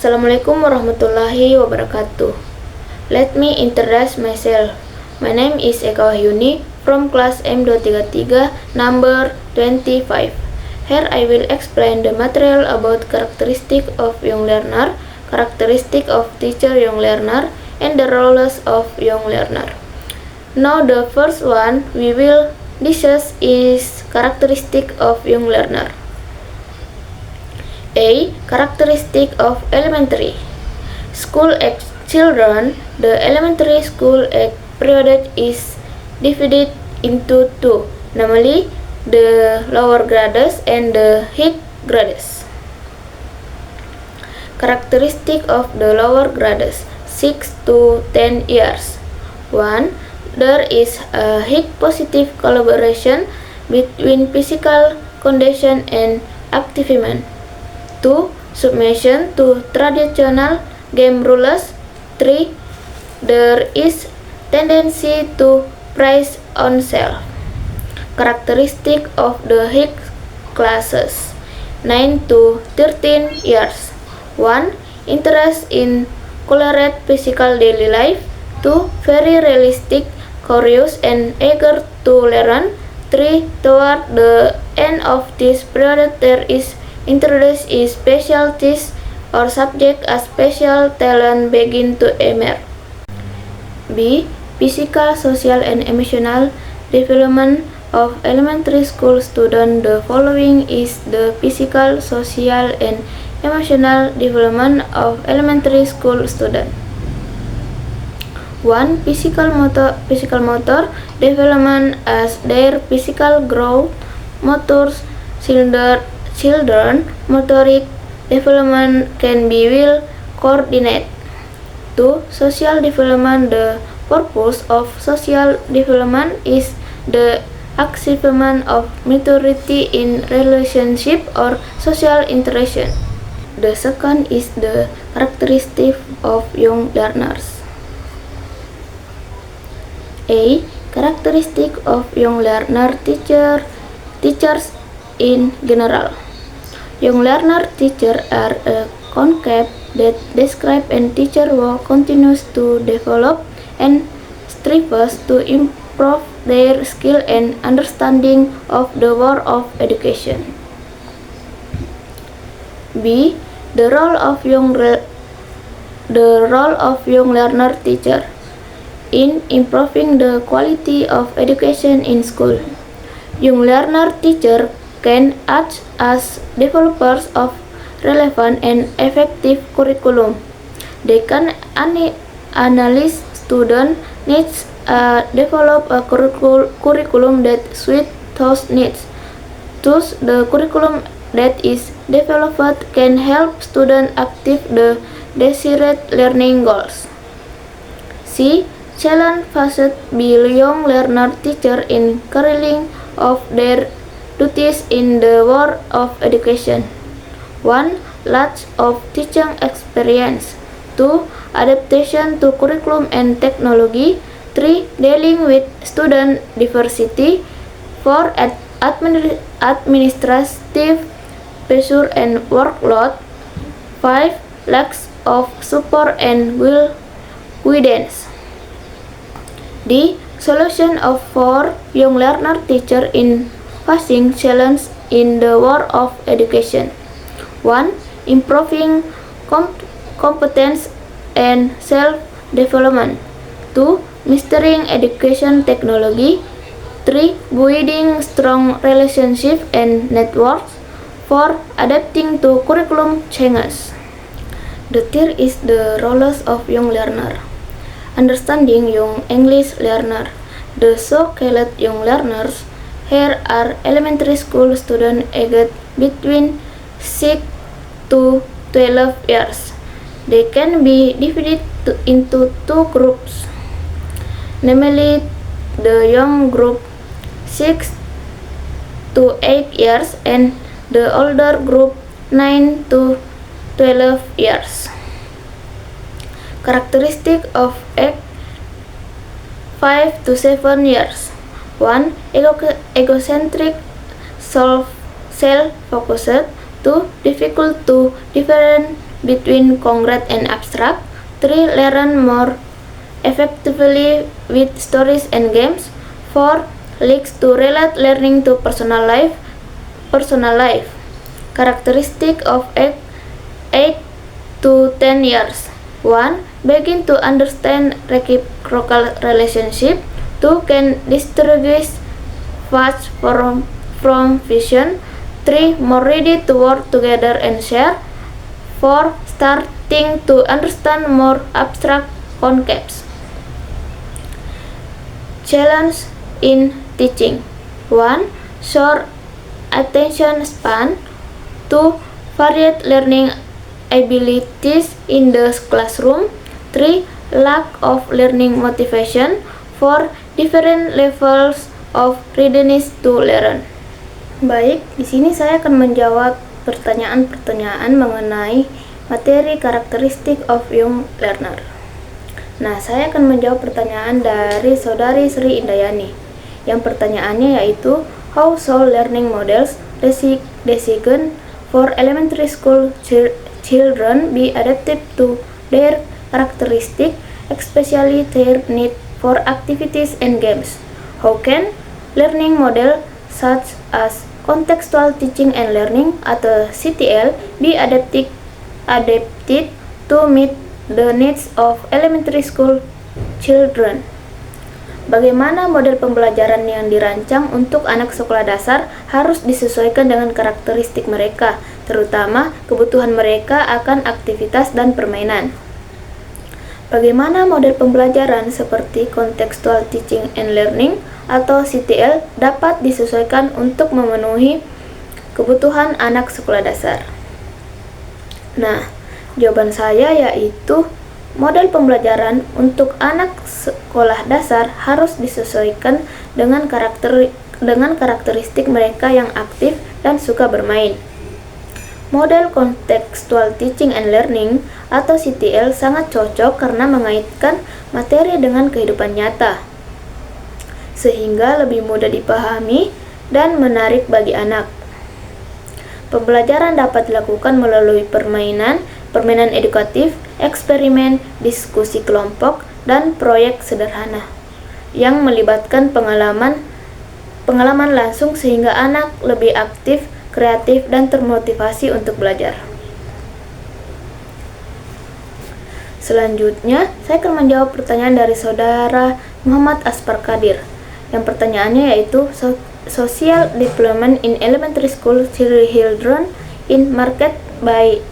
Assalamualaikum warahmatullahi wabarakatuh. Let me introduce myself. My name is Eka Wahyuni from class M233 number 25. Here I will explain the material about characteristic of young learner, characteristic of teacher young learner, and the roles of young learner. Now the first one we will discuss is characteristic of young learner. A. Characteristic of elementary school age children. The elementary school age period is divided into two, namely the lower grades and the high grades. Characteristic of the lower grades 6 to 10 years. 1. There is a high positive collaboration between physical condition and activement. 2. Submission to traditional game rules. 3. There is tendency to praise oneself. Characteristic of the high classes 9 to 13 years. 1. Interest in colored physical daily life. 2. Very realistic, curious, and eager to learn. 3. Toward the end of this period there is introduced is specialties or subject as special talent begin to emerge. B. Physical, social, and emotional development of elementary school student. The following is the physical, social, and emotional development of elementary school student. 1. Physical motor development as their physical growth, motors, children motoric development can be well coordinated. 2. Social development. The purpose of social development is the achievement of maturity in relationship or social interaction. The second is the characteristic of young learners. A. Characteristic of young learner teachers in general. Young learner teachers are a concept that describe a teacher who continues to develop and strives to improve their skill and understanding of the world of education. B. The role of young learner teacher in improving the quality of education in school. Young learner teacher can act as developers of relevant and effective curriculum. They can analyze student needs, develop a curriculum that suits those needs. Thus, the curriculum that is developed can help students achieve the desired learning goals. C. Challenge faced by young learner teacher in carrying of their duties in the world of education. 1. Lack of teaching experience. 2. Adaptation to curriculum and technology. 3. Dealing with student diversity. 4. Administrative pressure and workload. 5. Lack of support and guidance. D. Solution for young learner teacher in facing challenge in the world of education. 1. Improving competence and self-development. 2. Mastering education technology. 3. Building strong relationships and networks. 4. Adapting to curriculum changes. The third is the roles of young learner. Understanding young English learner. The so-called young learners here are elementary school students aged between 6 to 12 years. They can be divided into two groups, namely the young group 6 to 8 years and the older group 9 to 12 years. Characteristic of age 5 to 7 years. 1. Egocentric, self-focused. 2. Difficult to between concrete and abstract. 3. Learn more effectively with stories and games. 4. Leaks to relate learning to personal life. Characteristic of 8 to 10 years. 1. Begin to understand reciprocal relationship. 2. Can distinguish facts from fiction. 3. More ready to work together and share. 4. Starting to understand more abstract concepts. Challenge in teaching. 1. Short attention span. 2. Varied learning abilities in the classroom. 3. Lack of learning motivation. 4. Different levels of readiness to learn. Baik, di sini saya akan menjawab pertanyaan-pertanyaan mengenai materi karakteristik of young learner. Nah, saya akan menjawab pertanyaan dari Saudari Sri Indayani. Yang pertanyaannya yaitu, how should learning models designed for elementary school children be adapted to their characteristic, especially their need for activities and games? How can learning model such as contextual teaching and learning atau CTL be adapted to meet the needs of elementary school children? Bagaimana model pembelajaran yang dirancang untuk anak sekolah dasar harus disesuaikan dengan karakteristik mereka, terutama kebutuhan mereka akan aktivitas dan permainan. Bagaimana model pembelajaran seperti contextual teaching and learning atau CTL dapat disesuaikan untuk memenuhi kebutuhan anak sekolah dasar? Nah, jawaban saya yaitu model pembelajaran untuk anak sekolah dasar harus disesuaikan dengan karakteristik mereka yang aktif dan suka bermain. Model contextual teaching and learning atau CTL sangat cocok karena mengaitkan materi dengan kehidupan nyata, sehingga lebih mudah dipahami dan menarik bagi anak. Pembelajaran dapat dilakukan melalui permainan edukatif, eksperimen, diskusi kelompok, dan proyek sederhana yang melibatkan pengalaman langsung sehingga anak lebih aktif, kreatif, dan termotivasi untuk belajar. Selanjutnya, saya akan menjawab pertanyaan dari Saudara Muhammad Aspar Kadir. Yang pertanyaannya yaitu Social Development in Elementary School Children in Market by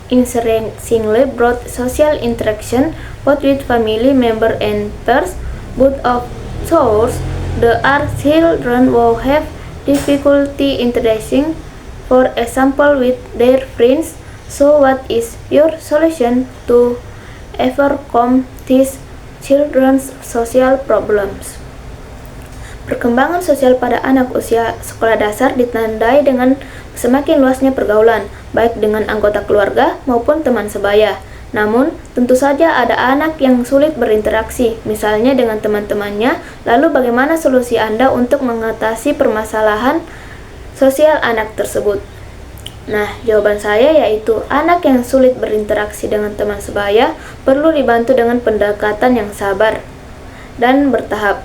increasingly broad social interaction both with family member and peers. Both of those, there are children who have difficulty interacting, for example, with their friends. So what is your solution to overcome these children's social problems? Perkembangan sosial pada anak usia sekolah dasar ditandai dengan semakin luasnya pergaulan, baik dengan anggota keluarga maupun teman sebaya. Namun, tentu saja ada anak yang sulit berinteraksi, misalnya dengan teman-temannya. Lalu bagaimana solusi Anda untuk mengatasi permasalahan sosial anak tersebut? Nah, jawaban saya yaitu anak yang sulit berinteraksi dengan teman sebaya perlu dibantu dengan pendekatan yang sabar dan bertahap.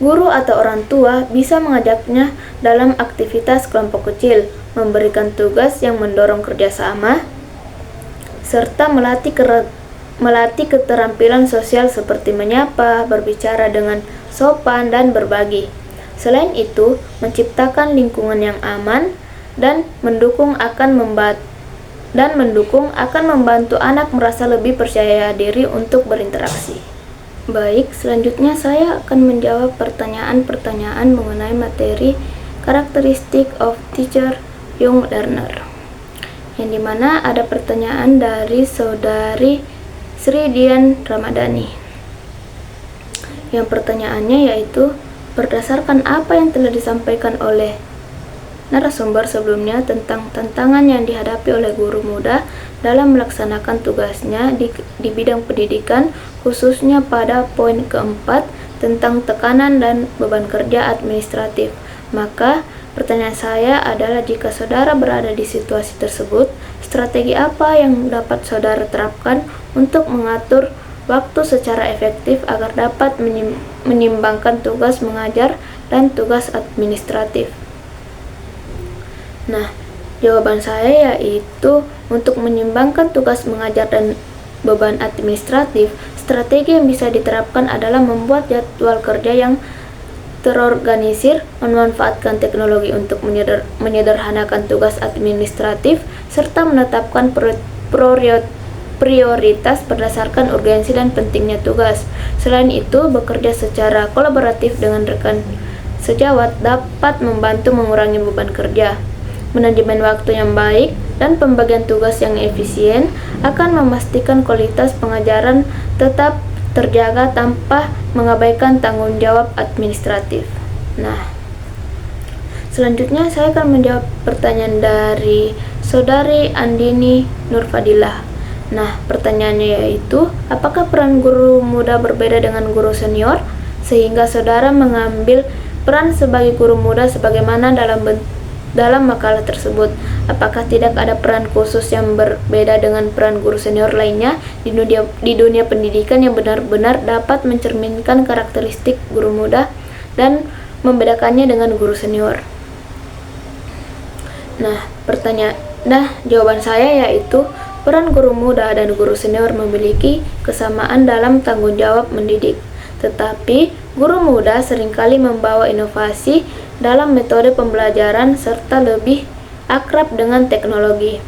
Guru atau orang tua bisa mengajaknya dalam aktivitas kelompok kecil, memberikan tugas yang mendorong kerjasama, serta melatih keterampilan sosial seperti menyapa, berbicara dengan sopan, dan berbagi. Selain itu, menciptakan lingkungan yang aman dan mendukung akan membantu anak merasa lebih percaya diri untuk berinteraksi. Baik, selanjutnya saya akan menjawab pertanyaan-pertanyaan mengenai materi karakteristik of teacher young learner, yang dimana ada pertanyaan dari Saudari Sri Dian Ramadhani. Yang pertanyaannya yaitu, berdasarkan apa yang telah disampaikan oleh narasumber sebelumnya tentang tantangan yang dihadapi oleh guru muda dalam melaksanakan tugasnya di bidang pendidikan, khususnya pada poin keempat tentang tekanan dan beban kerja administratif. Maka pertanyaan saya adalah, jika saudara berada di situasi tersebut, Strategi apa yang dapat saudara terapkan untuk mengatur waktu secara efektif agar dapat menyimbangkan tugas mengajar dan tugas administratif? Nah, jawaban saya yaitu untuk menyimbangkan tugas mengajar dan beban administratif, strategi yang bisa diterapkan adalah membuat jadwal kerja yang terorganisir, memanfaatkan teknologi untuk menyederhanakan tugas administratif, serta menetapkan prioritas berdasarkan urgensi dan pentingnya tugas. Selain itu, bekerja secara kolaboratif dengan rekan sejawat dapat membantu mengurangi beban kerja. Manajemen waktu yang baik dan pembagian tugas yang efisien akan memastikan kualitas pengajaran tetap terjaga tanpa mengabaikan tanggung jawab administratif. Nah, selanjutnya saya akan menjawab pertanyaan dari Saudari Andini Nurfadilah. Nah, pertanyaannya yaitu, apakah peran guru muda berbeda dengan guru senior? Sehingga saudara mengambil peran sebagai guru muda sebagaimana dalam makalah tersebut. Apakah tidak ada peran khusus yang berbeda dengan peran guru senior lainnya di dunia pendidikan yang benar-benar dapat mencerminkan karakteristik guru muda dan membedakannya dengan guru senior? Nah, jawaban saya yaitu peran guru muda dan guru senior memiliki kesamaan dalam tanggung jawab mendidik. Tetapi, guru muda seringkali membawa inovasi dalam metode pembelajaran serta lebih akrab dengan teknologi.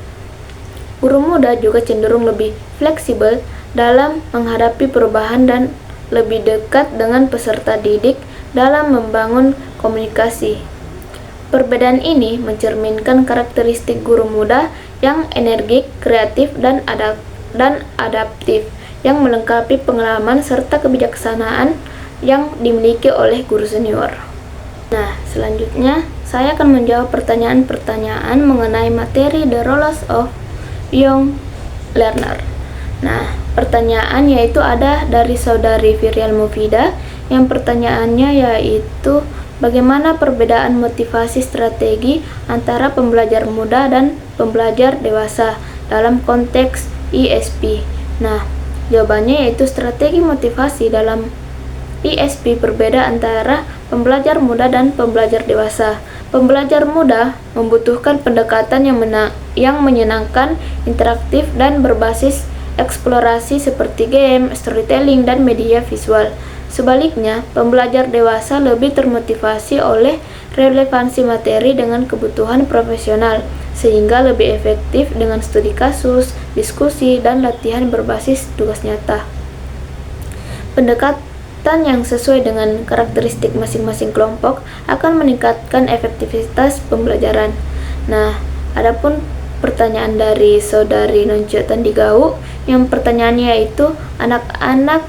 Guru muda juga cenderung lebih fleksibel dalam menghadapi perubahan dan lebih dekat dengan peserta didik dalam membangun komunikasi. Perbedaan ini mencerminkan karakteristik guru muda yang energik, kreatif, dan adaptif, yang melengkapi pengalaman serta kebijaksanaan yang dimiliki oleh guru senior. Nah, selanjutnya saya akan menjawab pertanyaan-pertanyaan mengenai materi The Roles of Young Learner. Nah, pertanyaan yaitu ada dari Saudari Virial Mufida, yang pertanyaannya yaitu bagaimana perbedaan motivasi strategi antara pembelajar muda dan pembelajar dewasa dalam konteks ISP. Nah, jawabannya yaitu strategi motivasi dalam ISP berbeda antara pembelajar muda dan pembelajar dewasa. Pembelajar muda membutuhkan pendekatan yang menyenangkan, interaktif, dan berbasis eksplorasi seperti game, storytelling, dan media visual. Sebaliknya, pembelajar dewasa lebih termotivasi oleh relevansi materi dengan kebutuhan profesional, sehingga lebih efektif dengan studi kasus, diskusi, dan latihan berbasis tugas nyata. Pendekatan yang sesuai dengan karakteristik masing-masing kelompok akan meningkatkan efektivitas pembelajaran. Nah, adapun pertanyaan dari Saudari Noncio Tandigau, yang pertanyaannya yaitu anak-anak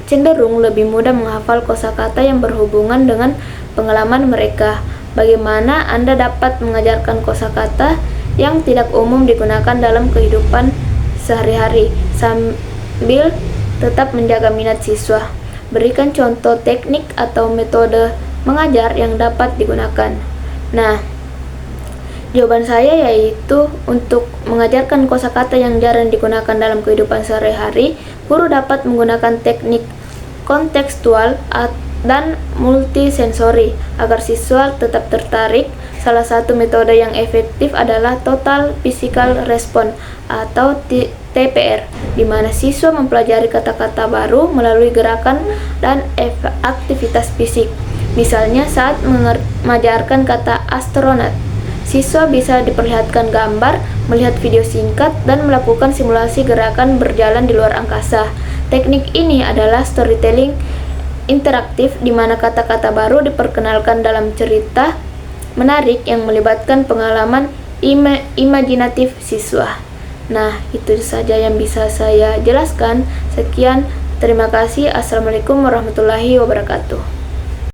cenderung lebih mudah menghafal kosakata yang berhubungan dengan pengalaman mereka. Bagaimana Anda dapat mengajarkan kosakata yang tidak umum digunakan dalam kehidupan sehari-hari sambil tetap menjaga minat siswa? Berikan contoh teknik atau metode mengajar yang dapat digunakan. Nah, jawaban saya yaitu untuk mengajarkan kosakata yang jarang digunakan dalam kehidupan sehari-hari, guru dapat menggunakan teknik kontekstual dan multisensori agar siswa tetap tertarik. Salah satu metode yang efektif adalah Total Physical Response atau TPR, di mana siswa mempelajari kata-kata baru melalui gerakan dan aktivitas fisik. Misalnya saat mengajarkan kata astronot, siswa bisa diperlihatkan gambar, melihat video singkat, dan melakukan simulasi gerakan berjalan di luar angkasa. Teknik ini adalah storytelling interaktif, di mana kata-kata baru diperkenalkan dalam cerita menarik yang melibatkan pengalaman imajinatif siswa. Nah, itu saja yang bisa saya jelaskan. Sekian, terima kasih. Assalamualaikum warahmatullahi wabarakatuh.